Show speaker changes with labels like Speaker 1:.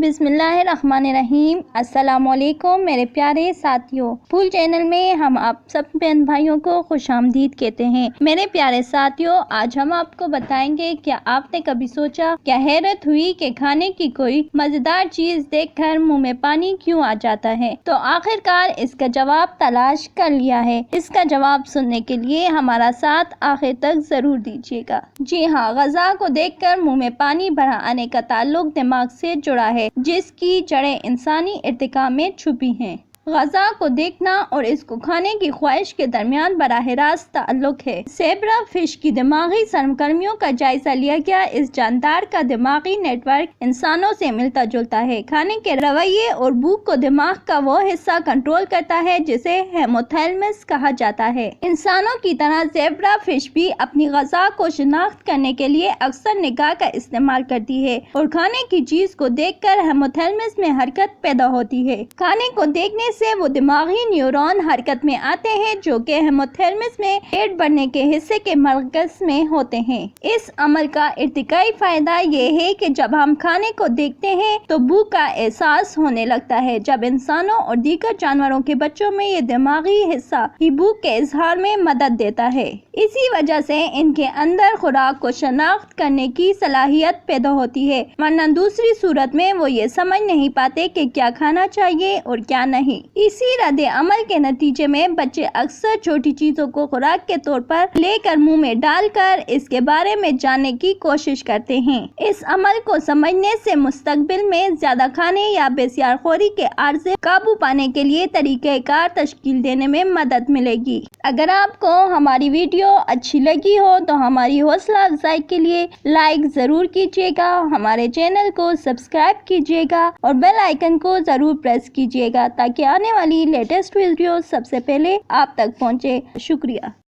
Speaker 1: بسم اللہ الرحمن الرحیم۔ السلام علیکم میرے پیارے ساتھیوں، پھول چینل میں ہم آپ سب بہن بھائیوں کو خوش آمدید کہتے ہیں۔ میرے پیارے ساتھیوں، آج ہم آپ کو بتائیں گے کیا آپ نے کبھی سوچا، کیا حیرت ہوئی کہ کھانے کی کوئی مزیدار چیز دیکھ کر منہ میں پانی کیوں آ جاتا ہے؟ تو آخرکار اس کا جواب تلاش کر لیا ہے۔ اس کا جواب سننے کے لیے ہمارا ساتھ آخر تک ضرور دیجیے گا۔ جی ہاں، غذا کو دیکھ کر منہ میں پانی بھر آنے کا تعلق دماغ سے جڑا ہے، جس کی جڑیں انسانی ارتقاء میں چھپی ہیں۔ غذا کو دیکھنا اور اس کو کھانے کی خواہش کے درمیان براہ راست تعلق ہے۔ زیبرا فش کی دماغی سرگرمیوں کا جائزہ لیا گیا۔ اس جاندار کا دماغی نیٹ ورک انسانوں سے ملتا جلتا ہے۔ کھانے کے رویے اور بھوک کو دماغ کا وہ حصہ کنٹرول کرتا ہے جسے ہیپوتھیلمس کہا جاتا ہے۔ انسانوں کی طرح زیبرا فش بھی اپنی غذا کو شناخت کرنے کے لیے اکثر نگاہ کا استعمال کرتی ہے اور کھانے کی چیز کو دیکھ کر ہیپوتھیلمس میں حرکت پیدا ہوتی ہے۔ کھانے کو دیکھنے سے وہ دماغی نیورون حرکت میں آتے ہیں جو کہ ہیپوتھیلمس میں پیٹ بھرنے کے حصے کے مرکز میں ہوتے ہیں۔ اس عمل کا ارتقائی فائدہ یہ ہے کہ جب ہم کھانے کو دیکھتے ہیں تو بھوک کا احساس ہونے لگتا ہے، جب انسانوں اور دیگر جانوروں کے بچوں میں یہ دماغی حصہ ہی بھوک کے اظہار میں مدد دیتا ہے۔ اسی وجہ سے ان کے اندر خوراک کو شناخت کرنے کی صلاحیت پیدا ہوتی ہے، ورنہ دوسری صورت میں وہ یہ سمجھ نہیں پاتے کہ کیا کھانا چاہیے اور کیا نہیں۔ اسی رد عمل کے نتیجے میں بچے اکثر چھوٹی چیزوں کو خوراک کے طور پر لے کر منہ میں ڈال کر اس کے بارے میں جاننے کی کوشش کرتے ہیں۔ اس عمل کو سمجھنے سے مستقبل میں زیادہ کھانے یا بسیار خوری کے عارضے قابو پانے کے لیے طریقہ کار تشکیل دینے میں مدد ملے گی۔ اگر آپ کو ہماری ویڈیو اچھی لگی ہو تو ہماری حوصلہ افزائی کے لیے لائک ضرور کیجیے گا، ہمارے چینل کو سبسکرائب کیجیے گا اور بیل آئیکن کو ضرور پریس کیجیے گا تاکہ آنے والی لیٹسٹ ویڈیو سب سے پہلے آپ تک پہنچے۔ شکریہ۔